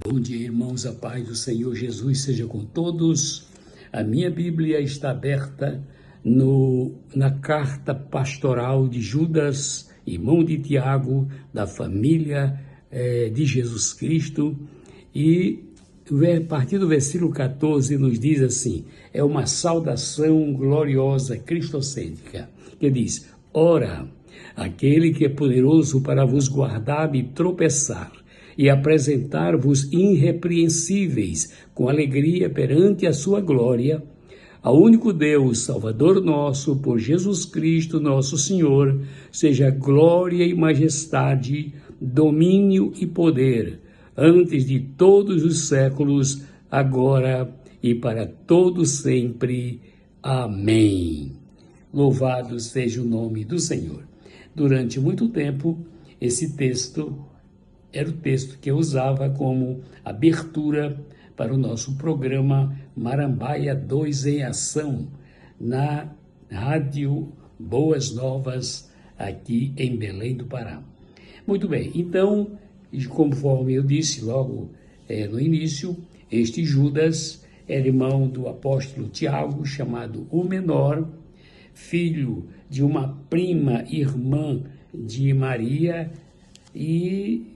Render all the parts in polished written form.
Bom dia, irmãos, a paz do Senhor Jesus seja com todos. A minha Bíblia está aberta na carta pastoral de Judas, irmão de Tiago, da família de Jesus Cristo, e a partir do versículo 14 nos diz assim: é uma saudação gloriosa cristocêntrica, que diz: ora, aquele que é poderoso para vos guardar de tropeçar e apresentar-vos irrepreensíveis com alegria perante a sua glória, ao único Deus, Salvador nosso, por Jesus Cristo nosso Senhor, seja glória e majestade, domínio e poder, antes de todos os séculos, agora e para todo sempre. Amém. Louvado seja o nome do Senhor. Durante muito tempo, esse texto era o texto que eu usava como abertura para o nosso programa Marambaia 2 em Ação, na Rádio Boas Novas, aqui em Belém do Pará. Muito bem, então, conforme eu disse logo no início, este Judas era irmão do apóstolo Tiago, chamado o Menor, filho de uma prima irmã de Maria, e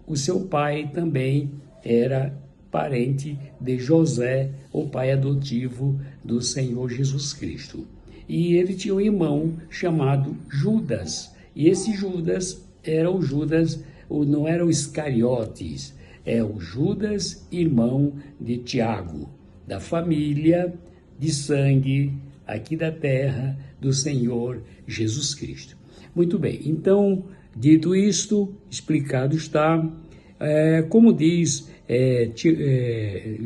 o seu pai também era parente de José, o pai adotivo do Senhor Jesus Cristo. E ele tinha um irmão chamado Judas. E esse Judas era o Judas, não era o Iscariotes, é o Judas, irmão de Tiago, da família de sangue aqui da terra do Senhor Jesus Cristo. Muito bem, então, dito isto, explicado está, como diz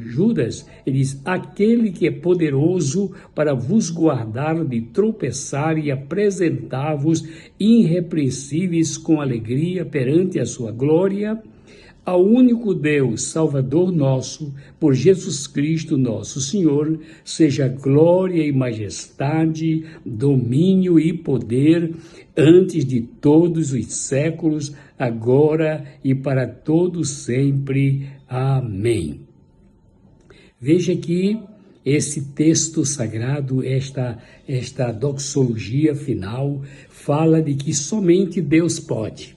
Judas, ele diz: aquele que é poderoso para vos guardar de tropeçar e apresentar-vos irrepreensíveis com alegria perante a sua glória, ao único Deus, Salvador nosso, por Jesus Cristo nosso Senhor, seja glória e majestade, domínio e poder, antes de todos os séculos, agora e para todos sempre. Amém. Veja que esse texto sagrado, esta doxologia final, fala de que somente Deus pode.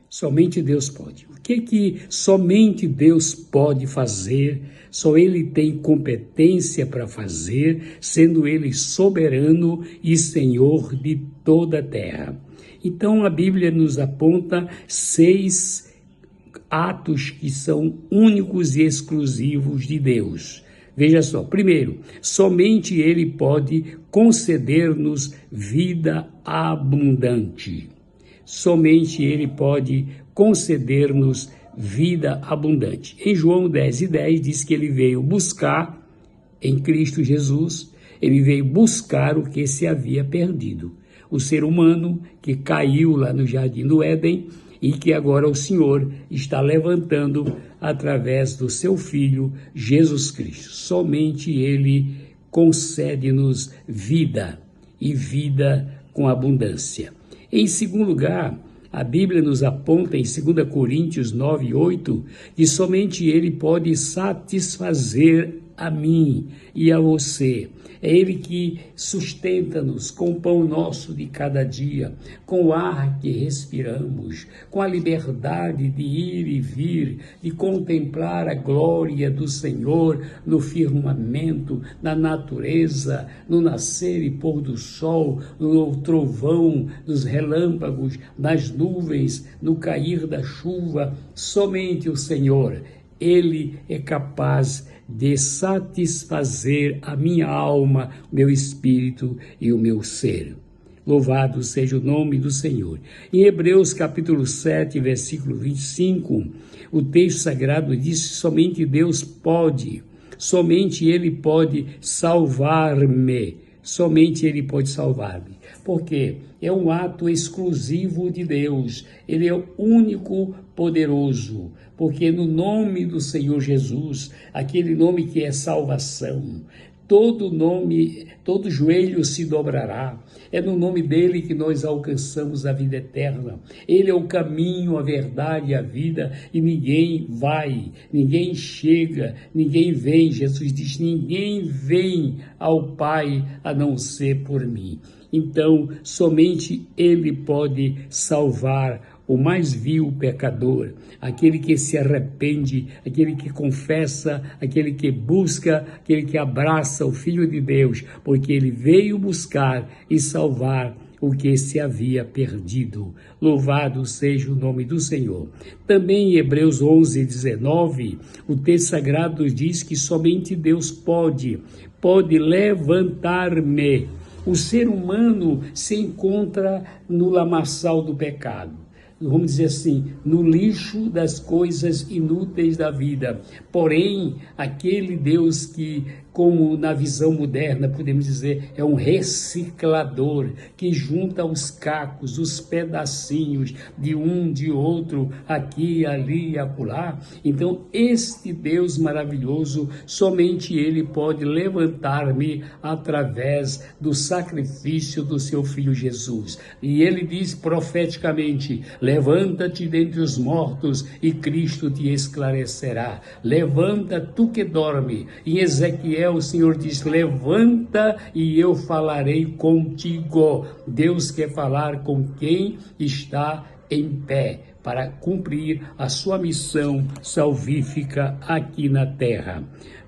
Somente Deus pode. O que somente Deus pode fazer? Só Ele tem competência para fazer, sendo Ele soberano e Senhor de toda a terra. Então a Bíblia nos aponta 6 atos que são únicos e exclusivos de Deus. Veja só, primeiro, somente Ele pode conceder-nos vida abundante. Somente Ele pode conceder-nos vida abundante. Em João 10:10 diz que Ele veio buscar, em Cristo Jesus, Ele veio buscar o que se havia perdido. O ser humano que caiu lá no Jardim do Éden e que agora o Senhor está levantando através do seu Filho Jesus Cristo. Somente Ele concede-nos vida e vida com abundância. Em segundo lugar, a Bíblia nos aponta em 2 Coríntios 9:8 que somente Ele pode satisfazer a mim e a você. É Ele que sustenta-nos com o pão nosso de cada dia, com o ar que respiramos, com a liberdade de ir e vir, de contemplar a glória do Senhor no firmamento, na natureza, no nascer e pôr do sol, no trovão, nos relâmpagos, nas nuvens, no cair da chuva. Somente o Senhor, Ele é capaz de satisfazer a minha alma, meu espírito e o meu ser. Louvado seja o nome do Senhor. Em Hebreus capítulo 7, versículo 25, o texto sagrado diz: somente Deus pode, somente Ele pode salvar-me, somente Ele pode salvar-me. Porque é um ato exclusivo de Deus, Ele é o único poderoso, porque no nome do Senhor Jesus, aquele nome que é salvação, todo joelho se dobrará. É no nome dele que nós alcançamos a vida eterna. Ele é o caminho, a verdade e a vida, e ninguém vai, ninguém chega, ninguém vem. Jesus diz: ninguém vem ao Pai a não ser por mim. Então, somente ele pode salvar o mais vil pecador, aquele que se arrepende, aquele que confessa, aquele que busca, aquele que abraça o Filho de Deus, porque ele veio buscar e salvar o que se havia perdido. Louvado seja o nome do Senhor. Também em Hebreus 11:19, o texto sagrado diz que somente Deus pode levantar-me. O ser humano se encontra no lamaçal do pecado. Vamos dizer assim, no lixo das coisas inúteis da vida. Porém, aquele Deus que, como na visão moderna, podemos dizer, é um reciclador, que junta os cacos, os pedacinhos de um, de outro, aqui, ali e acolá. Então, este Deus maravilhoso, somente Ele pode levantar-me através do sacrifício do seu Filho Jesus. E Ele diz profeticamente: levanta-te dentre os mortos e Cristo te esclarecerá. Levanta tu que dorme. Em Ezequiel, o Senhor diz: levanta e eu falarei contigo. Deus quer falar com quem está em pé para cumprir a sua missão salvífica aqui na terra.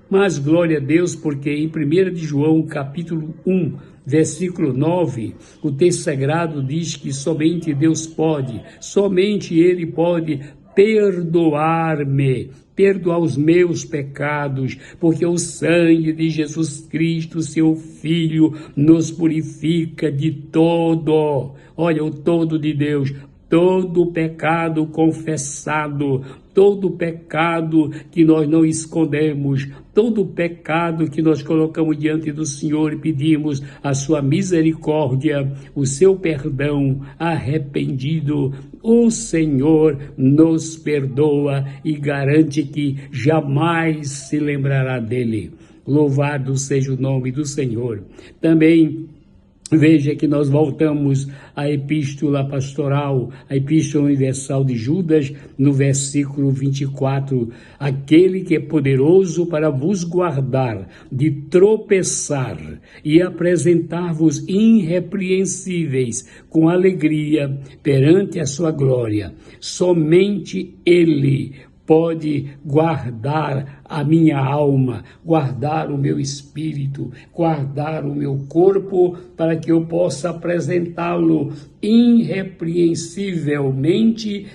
Mas glória a Deus, porque em 1 de João, capítulo 1, versículo 9, o texto sagrado diz que somente Deus pode, somente Ele pode perdoar-me, perdoar os meus pecados, porque o sangue de Jesus Cristo, seu Filho, nos purifica de todo. Olha, o todo de Deus. Todo pecado confessado, todo pecado que nós não escondemos, todo pecado que nós colocamos diante do Senhor e pedimos a sua misericórdia, o seu perdão arrependido, o Senhor nos perdoa e garante que jamais se lembrará dele. Louvado seja o nome do Senhor. Também veja que nós voltamos à epístola pastoral, à epístola universal de Judas, no versículo 24. Aquele que é poderoso para vos guardar de tropeçar e apresentar-vos irrepreensíveis com alegria perante a sua glória. Somente Ele pode guardar a minha alma, guardar o meu espírito, guardar o meu corpo, para que eu possa apresentá-lo irrepreensivelmente,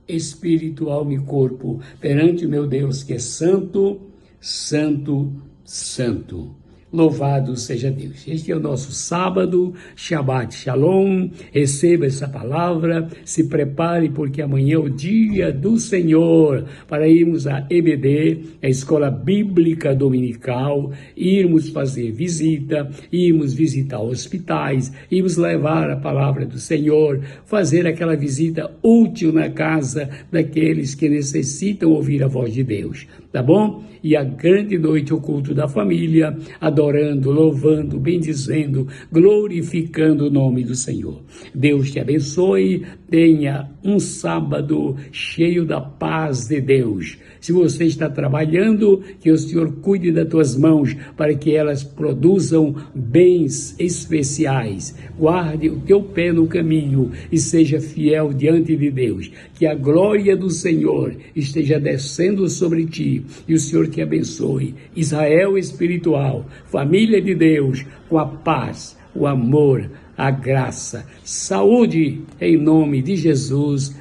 espírito, alma e corpo, perante o meu Deus que é santo, santo, santo. Louvado seja Deus. Este é o nosso sábado, Shabbat Shalom. Receba essa palavra, se prepare, porque amanhã é o dia do Senhor, para irmos à EBD, a Escola Bíblica Dominical, irmos fazer visita, irmos visitar hospitais, irmos levar a palavra do Senhor, fazer aquela visita útil na casa daqueles que necessitam ouvir a voz de Deus. Tá bom? E a grande noite, o culto da família, adorando, louvando, bendizendo, glorificando o nome do Senhor. Deus te abençoe, tenha um sábado cheio da paz de Deus. Se você está trabalhando, que o Senhor cuide das tuas mãos, para que elas produzam bens especiais. Guarde o teu pé no caminho e seja fiel diante de Deus. Que a glória do Senhor esteja descendo sobre ti e o Senhor te abençoe. Israel espiritual, família de Deus, com a paz, o amor, a graça, saúde em nome de Jesus.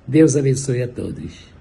Deus abençoe a todos.